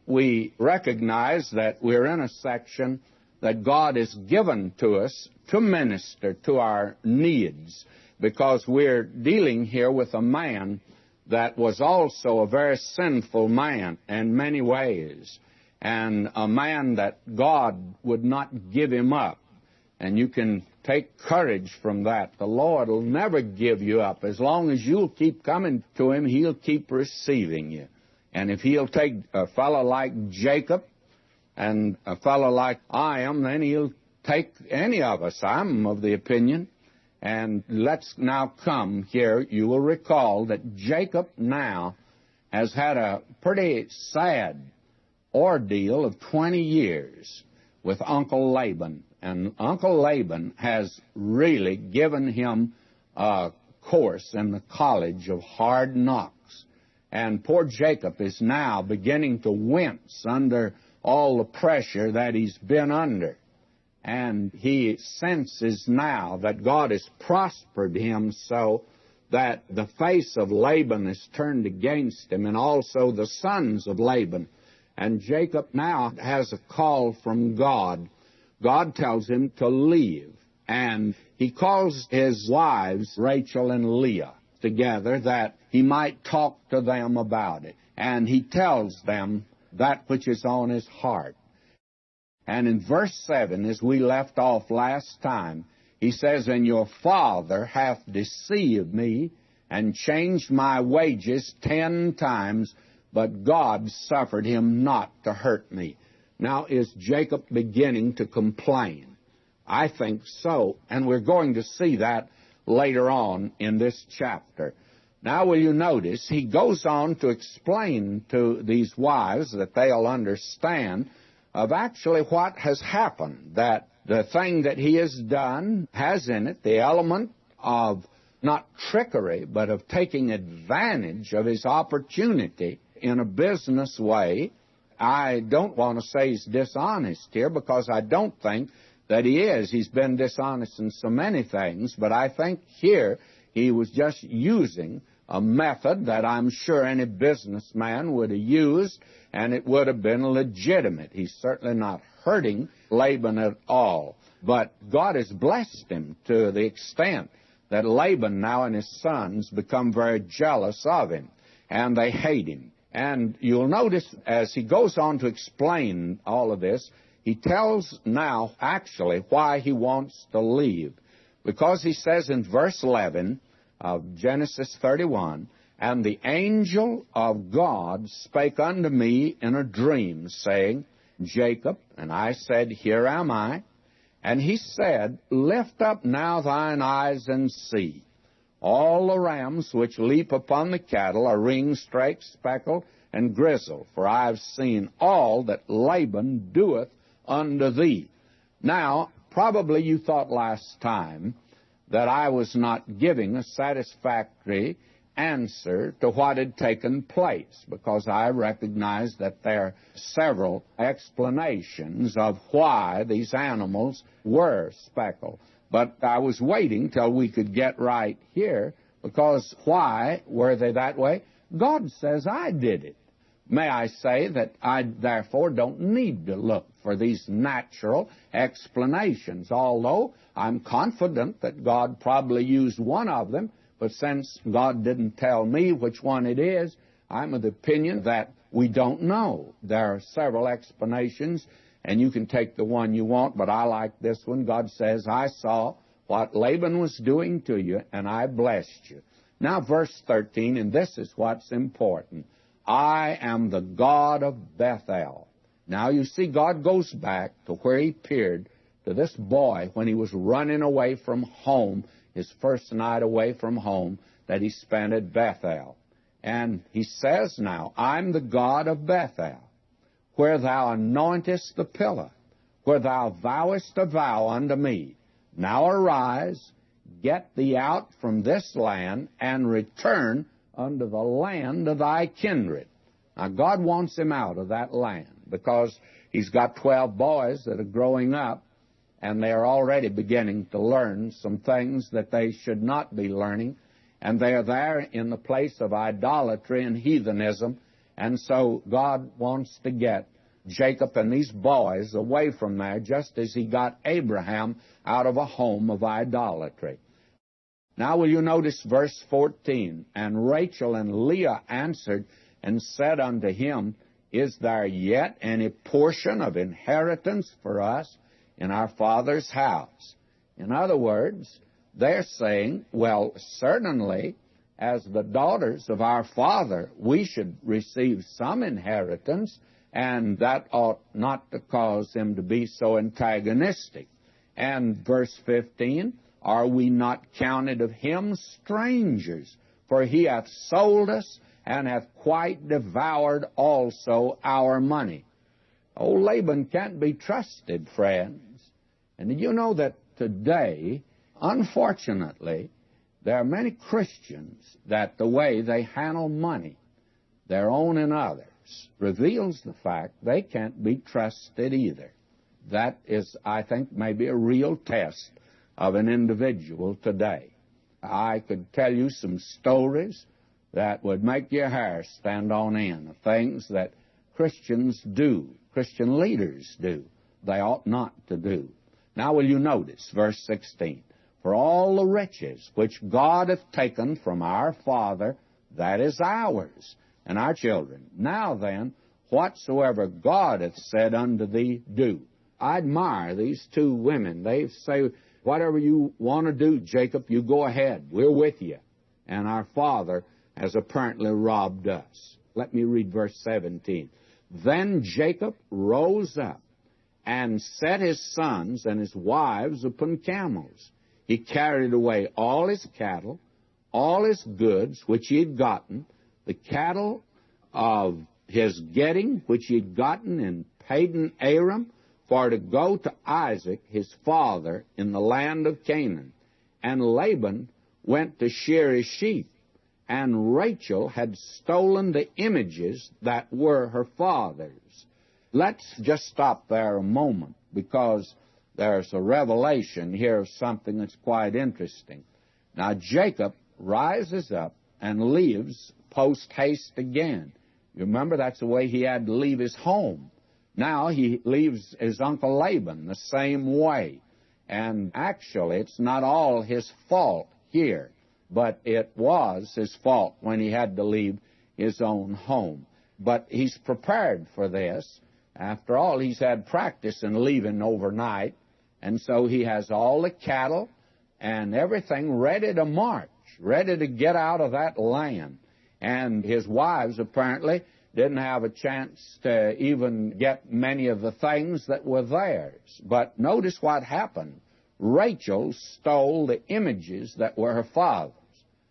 We recognize that we're in a section that God has given to us to minister to our needs, because we're dealing here with a man that was also a very sinful man in many ways, and a man that God would not give him up. And you can take courage from that. The Lord will never give you up. As long as you'll keep coming to him, he'll keep receiving you. And if he'll take a fellow like Jacob and a fellow like I am, then he'll take any of us. I'm of the opinion. And let's now come here. You will recall that Jacob now has had a pretty sad ordeal of 20 years with Uncle Laban. And Uncle Laban has really given him a course in the college of hard knocks. And poor Jacob is now beginning to wince under all the pressure that he's been under. And he senses now that God has prospered him so that the face of Laban is turned against him, and also the sons of Laban. And Jacob now has a call from God. God tells him to leave. And he calls his wives, Rachel and Leah, together that he might talk to them about it. And he tells them that which is on his heart. And in verse 7, as we left off last time, he says, "And your father hath deceived me, and changed my wages 10 times, but God suffered him not to hurt me." Now, is Jacob beginning to complain? I think so, and we're going to see that later on in this chapter. Now, will you notice, he goes on to explain to these wives that they'll understand of actually what has happened, that the thing that he has done has in it the element of not trickery, but of taking advantage of his opportunity in a business way. I don't want to say he's dishonest here, because I don't think that he is. He's been dishonest in so many things, but I think here he was just using a method that I'm sure any businessman would have used, and it would have been legitimate. He's certainly not hurting Laban at all. But God has blessed him to the extent that Laban now and his sons become very jealous of him, and they hate him. And you'll notice as he goes on to explain all of this, he tells now actually why he wants to leave. Because he says in verse 11 of Genesis 31, "And the angel of God spake unto me in a dream, saying, Jacob, and I said, Here am I. And he said, Lift up now thine eyes and see. All the rams which leap upon the cattle are ringed, straked, speckled, and grizzled, for I have seen all that Laban doeth unto thee." Now, probably you thought last time that I was not giving a satisfactory answer to what had taken place, because I recognize that there are several explanations of why these animals were speckled. But I was waiting till we could get right here, because why were they that way? God says I did it. May I say that I therefore don't need to look for these natural explanations, although I'm confident that God probably used one of them. But since God didn't tell me which one it is, I'm of the opinion that we don't know. There are several explanations, and you can take the one you want, but I like this one. God says, I saw what Laban was doing to you, and I blessed you. Now, verse 13, and this is what's important. I am the God of Bethel. Now, you see, God goes back to where he appeared to this boy when he was running away from home, his first night away from home that he spent at Bethel. And he says now, I'm the God of Bethel, where thou anointest the pillar, where thou vowest a vow unto me. Now arise, get thee out from this land, and return unto the land of thy kindred. Now, God wants him out of that land, because he's got 12 boys that are growing up, and they're already beginning to learn some things that they should not be learning, and they're there in the place of idolatry and heathenism, and so God wants to get Jacob and these boys away from there, just as he got Abraham out of a home of idolatry. Now will you notice verse 14, And Rachel and Leah answered and said unto him, Is there yet any portion of inheritance for us in our father's house? In other words, they're saying, well, certainly, as the daughters of our father, we should receive some inheritance, and that ought not to cause him to be so antagonistic. And verse 15, Are we not counted of him strangers? For he hath sold us, and hath quite devoured also our money. Oh, Laban can't be trusted, friends. And did you know that today, unfortunately, there are many Christians that the way they handle money, their own and others, reveals the fact they can't be trusted either. That is, I think, maybe a real test of an individual today. I could tell you some stories that would make your hair stand on end of things that Christians do, Christian leaders do, they ought not to do. Now will you notice verse 16, For all the riches which God hath taken from our father, that is ours, and our children. Now then, whatsoever God hath said unto thee, do. I admire these two women. They say, whatever you want to do, Jacob, you go ahead. We're with you. And our father has apparently robbed us. Let me read verse 17. Then Jacob rose up and set his sons and his wives upon camels. He carried away all his cattle, all his goods which he had gotten, the cattle of his getting which he had gotten in Padan Aram, for to go to Isaac his father in the land of Canaan. And Laban went to shear his sheep, and Rachel had stolen the images that were her father's. Let's just stop there a moment, because there's a revelation here of something that's quite interesting. Now, Jacob rises up and leaves post-haste again. You remember, that's the way he had to leave his home. Now he leaves his uncle Laban the same way. And actually, it's not all his fault here, but it was his fault when he had to leave his own home. But he's prepared for this. After all, he's had practice in leaving overnight, and so he has all the cattle and everything ready to march, ready to get out of that land. And his wives apparently didn't have a chance to even get many of the things that were theirs. But notice what happened. Rachel stole the images that were her father's.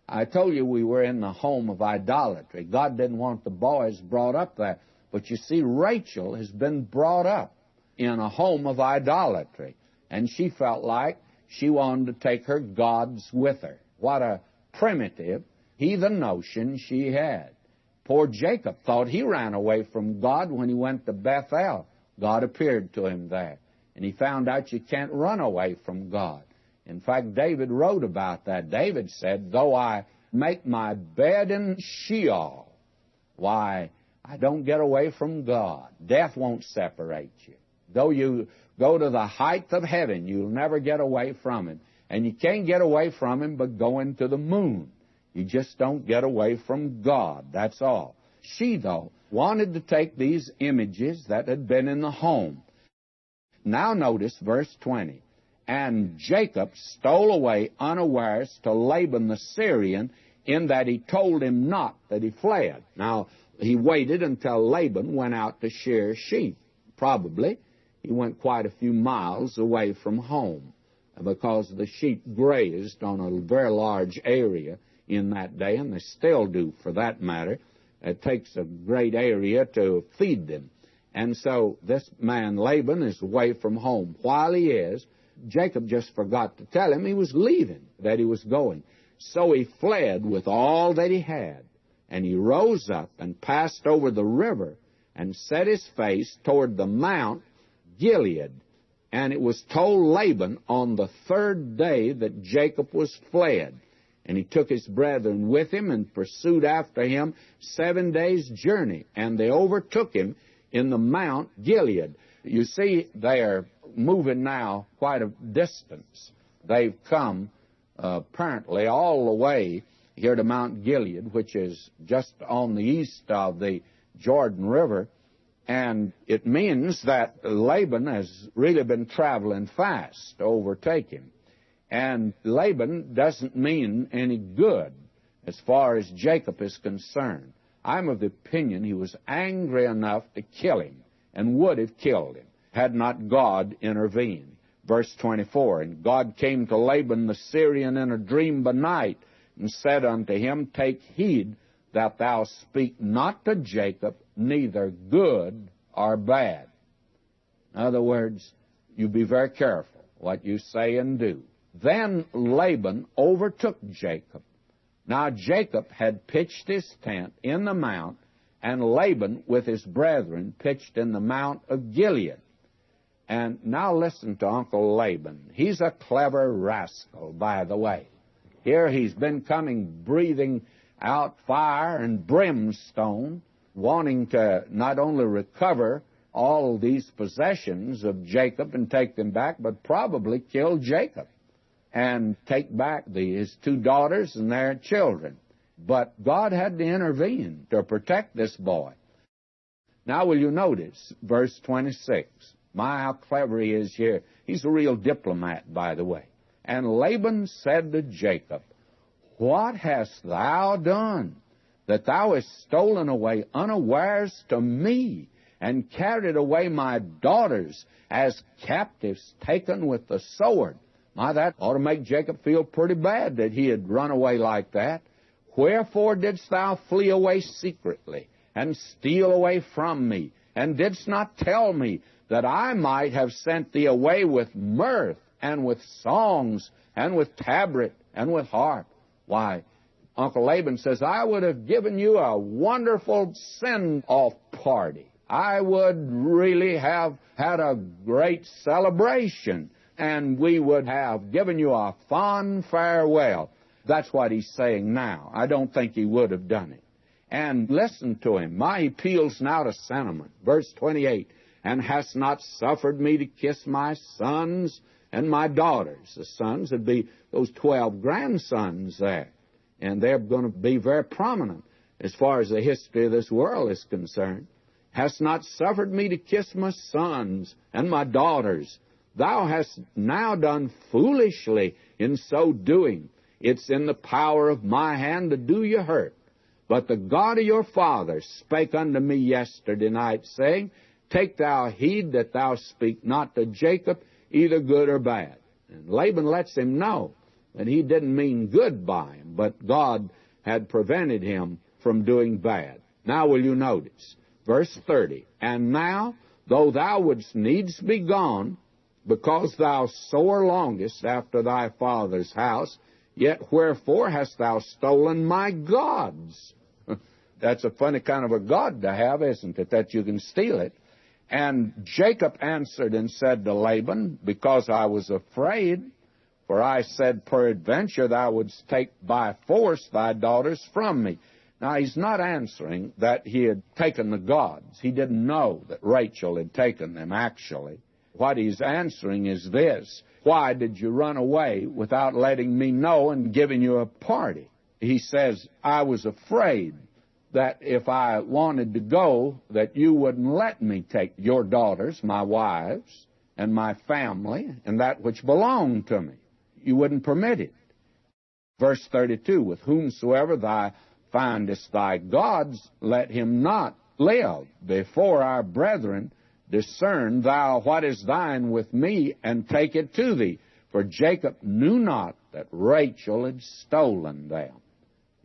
I told you we were in the home of idolatry. God didn't want the boys brought up there. But you see, Rachel has been brought up in a home of idolatry. And she felt like she wanted to take her gods with her. What a primitive, heathen notion she had. Poor Jacob thought he ran away from God when he went to Bethel. God appeared to him there. And he found out you can't run away from God. In fact, David wrote about that. David said, though I make my bed in Sheol, why, I don't get away from God. Death won't separate you. Though you go to the height of heaven, you'll never get away from Him. And you can't get away from Him but going to the moon. You just don't get away from God, that's all. She, though, wanted to take these images that had been in the home. Now notice verse 20. And Jacob stole away unawares to Laban the Syrian, in that he told him not that he fled. Now, he waited until Laban went out to shear sheep. Probably he went quite a few miles away from home, because the sheep grazed on a very large area in that day, and they still do for that matter. It takes a great area to feed them. And so this man Laban is away from home. While he is, Jacob just forgot to tell him he was leaving, that he was going. So he fled with all that he had, and he rose up and passed over the river and set his face toward the Mount Gilead. And it was told Laban on the third day that Jacob was fled. And he took his brethren with him and pursued after him 7 days' journey. And they overtook him in the Mount Gilead. You see, they are moving now quite a distance. They've come apparently all the way here to Mount Gilead, which is just on the east of the Jordan River. And it means that Laban has really been traveling fast to overtake him. And Laban doesn't mean any good as far as Jacob is concerned. I'm of the opinion he was angry enough to kill him, and would have killed him, had not God intervened. Verse 24, and God came to Laban the Syrian in a dream by night, and said unto him, take heed that thou speak not to Jacob, neither good or bad. In other words, you be very careful what you say and do. Then Laban overtook Jacob. Now Jacob had pitched his tent in the mount, and Laban with his brethren pitched in the Mount of Gilead. And now listen to Uncle Laban. He's a clever rascal, by the way. Here he's been coming breathing out fire and brimstone, wanting to not only recover all these possessions of Jacob and take them back, but probably kill Jacob and take back his 2 daughters and their children. But God had to intervene to protect this boy. Now will you notice verse 26. My, how clever he is here. He's a real diplomat, by the way. And Laban said to Jacob, what hast thou done, that thou hast stolen away unawares to me, and carried away my daughters as captives taken with the sword? My, that ought to make Jacob feel pretty bad that he had run away like that. Wherefore didst thou flee away secretly, and steal away from me, and didst not tell me, that I might have sent thee away with mirth, and with songs, and with tabret, and with harp? Why, Uncle Laban says, I would have given you a wonderful send-off party. I would really have had a great celebration, and we would have given you a fond farewell. That's what he's saying now. I don't think he would have done it. And listen to him. My appeals now to sentiment. Verse 28, and hast not suffered me to kiss my sons and my daughters. The sons would be those 12 grandsons there. And they're going to be very prominent as far as the history of this world is concerned. Hast not suffered me to kiss my sons and my daughters. Thou hast now done foolishly in so doing. It's in the power of my hand to do you hurt. But the God of your father spake unto me yesterday night, saying, Take thou heed that thou speak not to Jacob, either good or bad. And Laban lets him know that he didn't mean good by him, but God had prevented him from doing bad. Now will you notice, verse 30, And now, though thou wouldst needs be gone, because thou sore longest after thy father's house, yet wherefore hast thou stolen my gods? That's a funny kind of a god to have, isn't it, that you can steal it? And Jacob answered and said to Laban, Because I was afraid, for I said, Peradventure thou wouldst take by force thy daughters from me. Now, he's not answering that he had taken the gods. He didn't know that Rachel had taken them, actually. What he's answering is this: Why did you run away without letting me know and giving you a party? He says, I was afraid that if I wanted to go, that you wouldn't let me take your daughters, my wives, and my family, and that which belonged to me. You wouldn't permit it. Verse 32, With whomsoever thou findest thy gods, let him not live. Before our brethren, discern thou what is thine with me, and take it to thee. For Jacob knew not that Rachel had stolen them.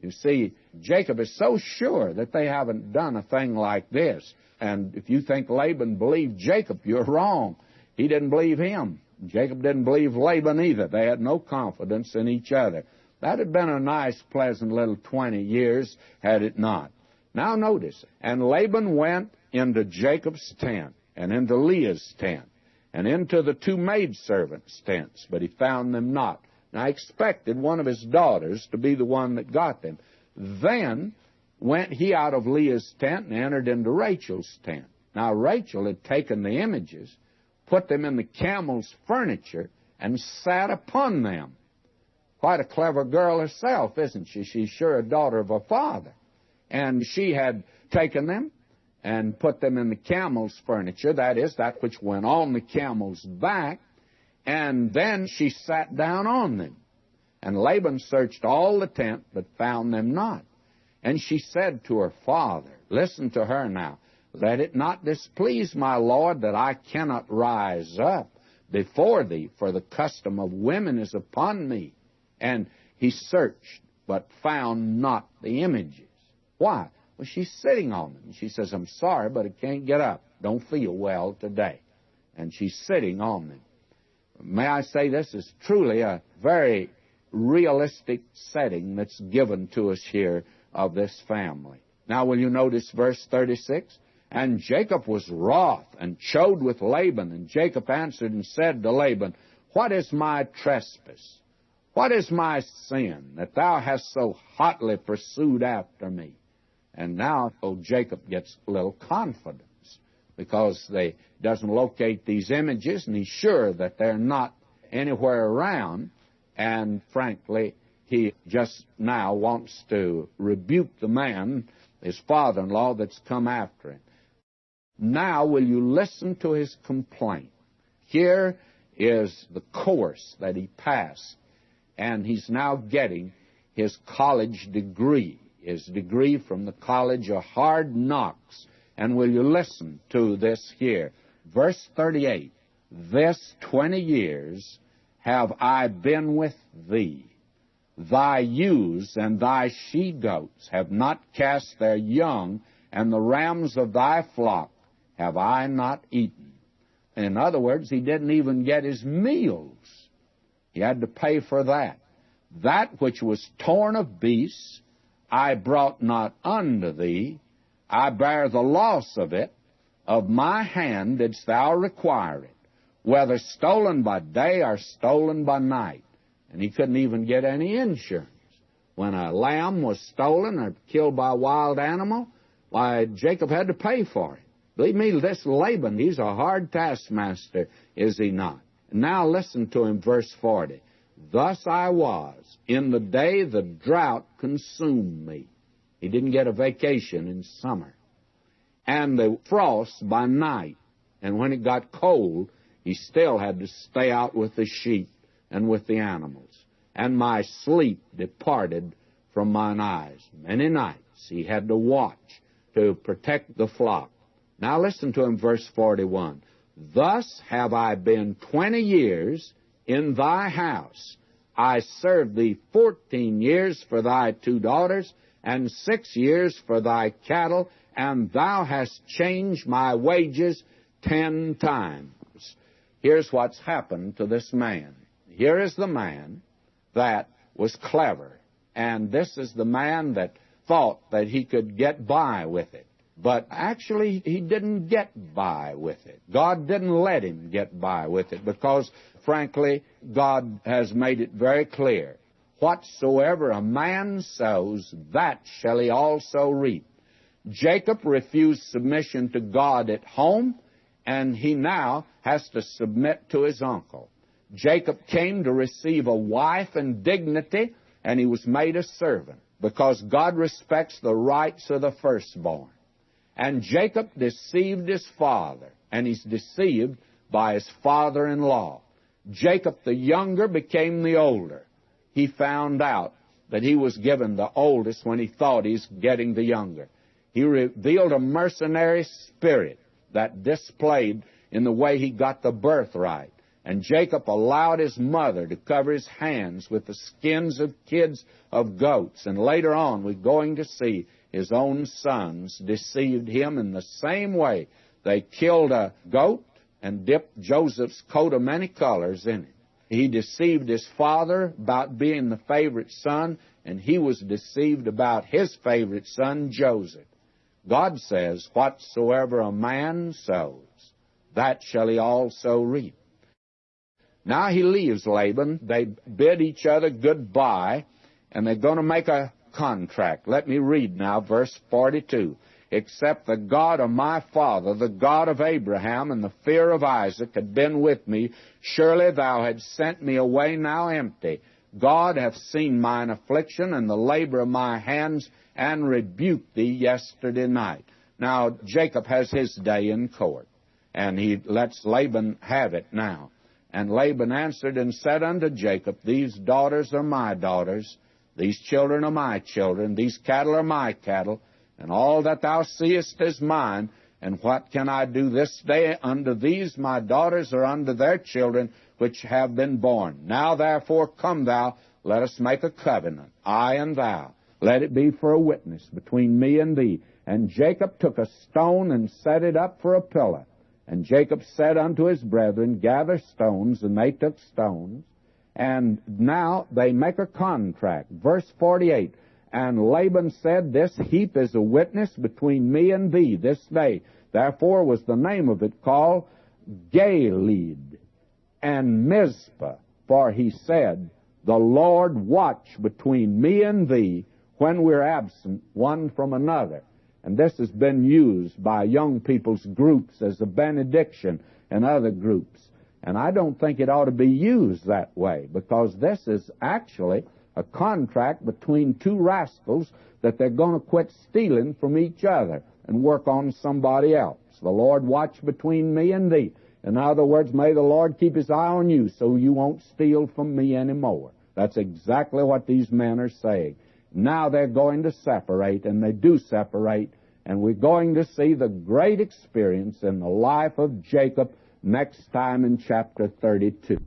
You see, Jacob is so sure that they haven't done a thing like this. And if you think Laban believed Jacob, you're wrong. He didn't believe him. Jacob didn't believe Laban either. They had no confidence in each other. That had been a nice, pleasant little 20 years, had it not. Now notice, and Laban went into Jacob's tent, and into Leah's tent, and into the two maidservants' tents, but he found them not. And I expected one of his daughters to be the one that got them. Then went he out of Leah's tent and entered into Rachel's tent. Now Rachel had taken the images, put them in the camel's furniture, and sat upon them. Quite a clever girl herself, isn't she? She's sure a daughter of her father. And she had taken them and put them in the camel's furniture, that is, that which went on the camel's back, and then she sat down on them. And Laban searched all the tent, but found them not. And she said to her father, listen to her now, let it not displease my lord that I cannot rise up before thee, for the custom of women is upon me. And he searched, but found not the images. Why? Well, she's sitting on them. She says, I'm sorry, but I can't get up. Don't feel well today. And she's sitting on them. May I say, this is truly a very realistic setting that's given to us here of this family. Now, will you notice verse 36? And Jacob was wroth and chode with Laban. And Jacob answered and said to Laban, What is my trespass? What is my sin, that thou hast so hotly pursued after me? And now old Jacob gets a little confidence, because they doesn't locate these images, and he's sure that they're not anywhere around. And frankly, he just now wants to rebuke the man, his father-in-law, that's come after him. Now will you listen to his complaint? Here is the course that he passed, and he's now getting his college degree, his degree from the College of Hard Knocks. And will you listen to this here? Verse 38, This 20 years have I been with thee. Thy ewes and thy she-goats have not cast their young, and the rams of thy flock have I not eaten. In other words, he didn't even get his meals. He had to pay for that. That which was torn of beasts I brought not unto thee. I bear the loss of it. Of my hand didst thou require it, whether stolen by day or stolen by night. And he couldn't even get any insurance. When a lamb was stolen or killed by a wild animal, why, Jacob had to pay for it. Believe me, this Laban, he's a hard taskmaster, is he not? Now listen to him, verse 40. Thus I was, in the day the drought consumed me. He didn't get a vacation in summer. And the frost by night. And when it got cold, he still had to stay out with the sheep and with the animals. And my sleep departed from mine eyes. Many nights he had to watch to protect the flock. Now listen to him, verse 41. Thus have I been 20 years in thy house. I served thee 14 years for thy 2 daughters, and 6 years for thy cattle, and thou hast changed my wages 10 times. Here's what's happened to this man. Here is the man that was clever, and this is the man that thought that he could get by with it. But actually, he didn't get by with it. God didn't let him get by with it because, frankly, God has made it very clear. Whatsoever a man sows, that shall he also reap. Jacob refused submission to God at home, and he now has to submit to his uncle. Jacob came to receive a wife and dignity, and he was made a servant because God respects the rights of the firstborn. And Jacob deceived his father, and he's deceived by his father-in-law. Jacob the younger became the older. He found out that he was given the oldest when he thought he's getting the younger. He revealed a mercenary spirit that displayed in the way he got the birthright. And Jacob allowed his mother to cover his hands with the skins of kids of goats. And later on, we're going to see his own sons deceived him in the same way. They killed a goat and dipped Joseph's coat of many colors in it. He deceived his father about being the favorite son, and he was deceived about his favorite son, Joseph. God says, whatsoever a man sows, that shall he also reap. Now he leaves Laban. They bid each other goodbye, and they're going to make a contract. Let me read now, verse 42. Except the God of my father, the God of Abraham, and the fear of Isaac had been with me, surely thou hadst sent me away now empty. God hath seen mine affliction and the labor of my hands, and rebuked thee yesterday night. Now Jacob has his day in court, and he lets Laban have it now. And Laban answered and said unto Jacob, these daughters are my daughters, these children are my children, these cattle are my cattle, and all that thou seest is mine. And what can I do this day unto these my daughters or unto their children which have been born? Now therefore come thou, let us make a covenant, I and thou. Let it be for a witness between me and thee. And Jacob took a stone and set it up for a pillar. And Jacob said unto his brethren, gather stones, and they took stones. And now they make a contract. Verse 48, and Laban said, this heap is a witness between me and thee this day. Therefore was the name of it called Gilead and Mizpah. For he said, the Lord watch between me and thee when we're absent one from another. And this has been used by young people's groups as a benediction and other groups. And I don't think it ought to be used that way, because this is actually a contract between two rascals that they're going to quit stealing from each other and work on somebody else. The Lord watch between me and thee. In other words, may the Lord keep his eye on you so you won't steal from me anymore. That's exactly what these men are saying. Now they're going to separate, and they do separate, and we're going to see the great experience in the life of Jacob next time in chapter 32.